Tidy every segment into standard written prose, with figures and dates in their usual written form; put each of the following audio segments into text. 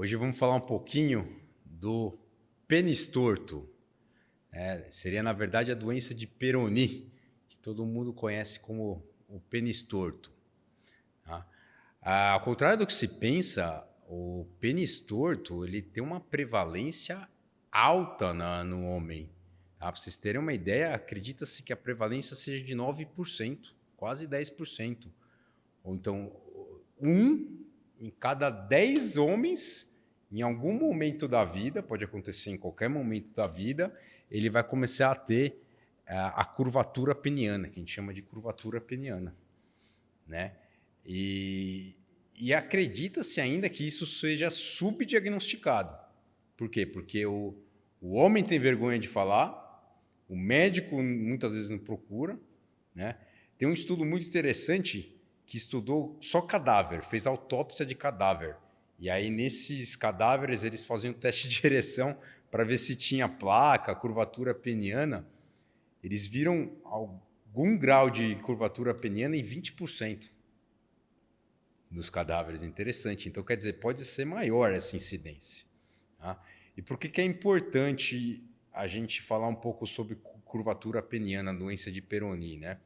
Hoje vamos falar um pouquinho do pênis torto. Seria, na verdade, a doença de Peyronie, que todo mundo conhece como o pênis torto. Tá? Ao contrário do que se pensa, o pênis torto ele tem uma prevalência alta no homem. Tá? Para vocês terem uma ideia, acredita-se que a prevalência seja de 9%, quase 10%. Ou então, um em cada 10 homens, em algum momento da vida, pode acontecer em qualquer momento da vida, ele vai começar a ter a curvatura peniana, que a gente chama de curvatura peniana, né? E acredita-se ainda que isso seja subdiagnosticado. Por quê? Porque o homem tem vergonha de falar, o médico muitas vezes não procura, né? Tem um estudo muito interessante que estudou só cadáver, fez autópsia de cadáver. E aí, nesses cadáveres, eles faziam um teste de ereção para ver se tinha placa, curvatura peniana. Eles viram algum grau de curvatura peniana em 20% dos cadáveres. Interessante. Então, quer dizer, pode ser maior essa incidência. Tá? E por que é importante a gente falar um pouco sobre curvatura peniana, doença de Peyronie, né?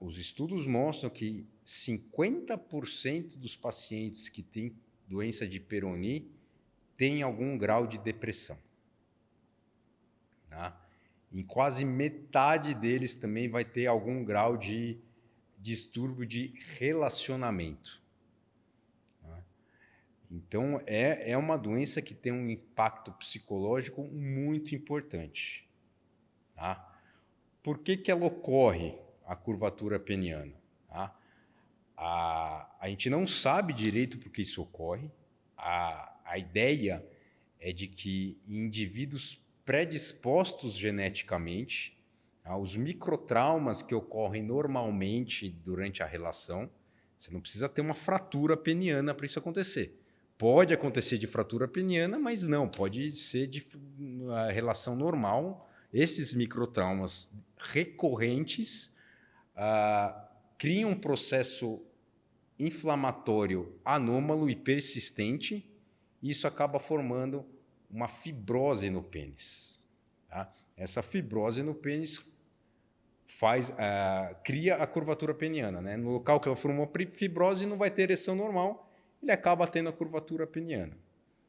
Os estudos mostram que 50% dos pacientes que têm doença de Peyronie têm algum grau de depressão. Tá? Em quase metade deles também vai ter algum grau de distúrbio de relacionamento. Tá? Então, é uma doença que tem um impacto psicológico muito importante. Tá? Por que ela ocorre? A curvatura peniana. Tá? A gente não sabe direito por que isso ocorre. A ideia é de que em indivíduos predispostos geneticamente, tá? Os microtraumas que ocorrem normalmente durante a relação, você não precisa ter uma fratura peniana para isso acontecer. Pode acontecer de fratura peniana, mas não, pode ser de a relação normal. Esses microtraumas recorrentes cria um processo inflamatório anômalo e persistente, e isso acaba formando uma fibrose no pênis. Tá? Essa fibrose no pênis cria a curvatura peniana. Né? No local que ela formou fibrose, não vai ter ereção normal, ele acaba tendo a curvatura peniana.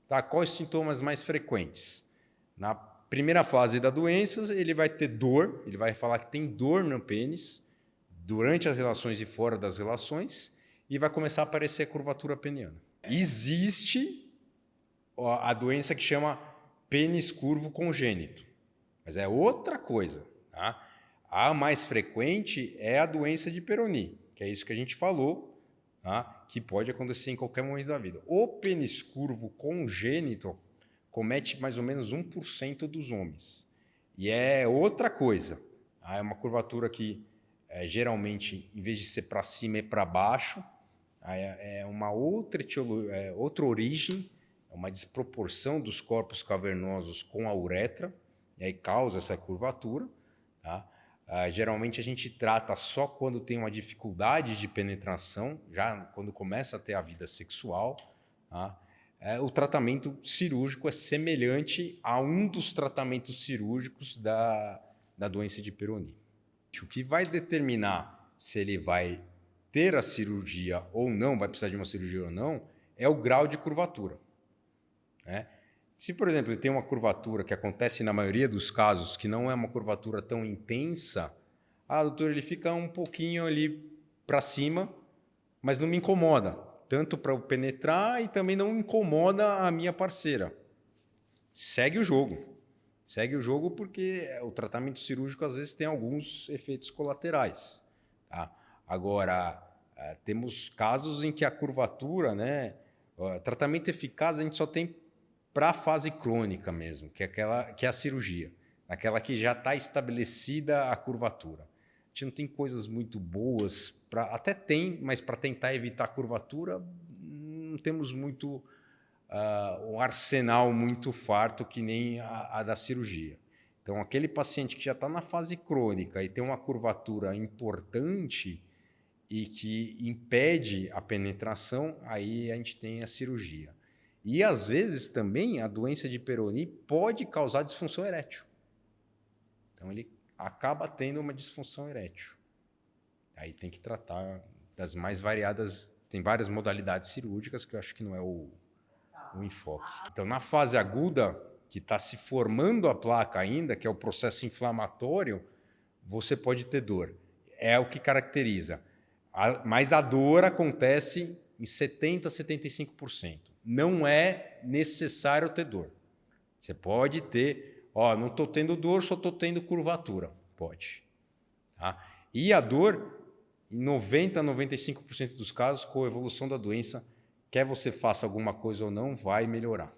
Tá? Quais os sintomas mais frequentes? Na primeira fase da doença, ele vai ter dor, ele vai falar que tem dor no pênis, durante as relações e fora das relações, e vai começar a aparecer a curvatura peniana. Existe a doença que chama pênis curvo congênito, mas é outra coisa. Tá? A mais frequente é a doença de Peyronie, que é isso que a gente falou, tá? Que pode acontecer em qualquer momento da vida. O pênis curvo congênito comete mais ou menos 1% dos homens. E é outra coisa. Tá? É uma curvatura que geralmente, em vez de ser para cima, é para baixo. É uma outra origem, é uma desproporção dos corpos cavernosos com a uretra, e aí causa essa curvatura. Tá? Geralmente a gente trata só quando tem uma dificuldade de penetração, já quando começa a ter a vida sexual. Tá? O tratamento cirúrgico é semelhante a um dos tratamentos cirúrgicos da doença de Peyronie. O que vai determinar se ele vai ter a cirurgia ou não, vai precisar de uma cirurgia ou não, é o grau de curvatura. Né? Se, por exemplo, ele tem uma curvatura que acontece na maioria dos casos, que não é uma curvatura tão intensa, doutor, ele fica um pouquinho ali para cima, mas não me incomoda, tanto para eu penetrar e também não incomoda a minha parceira. Segue o jogo. Segue o jogo porque o tratamento cirúrgico às vezes tem alguns efeitos colaterais. Tá? Agora, temos casos em que a curvatura, né, tratamento eficaz a gente só tem para a fase crônica mesmo, que é a cirurgia, aquela que já está estabelecida a curvatura. A gente não tem coisas muito boas, até tem, mas para tentar evitar a curvatura, não temos muito um arsenal muito farto que nem a da cirurgia. Então, aquele paciente que já está na fase crônica e tem uma curvatura importante e que impede a penetração, aí a gente tem a cirurgia. E, às vezes, também a doença de Peyronie pode causar disfunção erétil. Então, ele acaba tendo uma disfunção erétil. Aí tem que tratar das mais variadas... Tem várias modalidades cirúrgicas que eu acho que não é o enfoque. Então, na fase aguda, que está se formando a placa ainda, que é o processo inflamatório, você pode ter dor. É o que caracteriza. Mas a dor acontece em 70% a 75%. Não é necessário ter dor. Você pode ter, não estou tendo dor, só estou tendo curvatura. Pode. Tá? E a dor, em 90% a 95% dos casos, com a evolução da doença, quer você faça alguma coisa ou não, vai melhorar.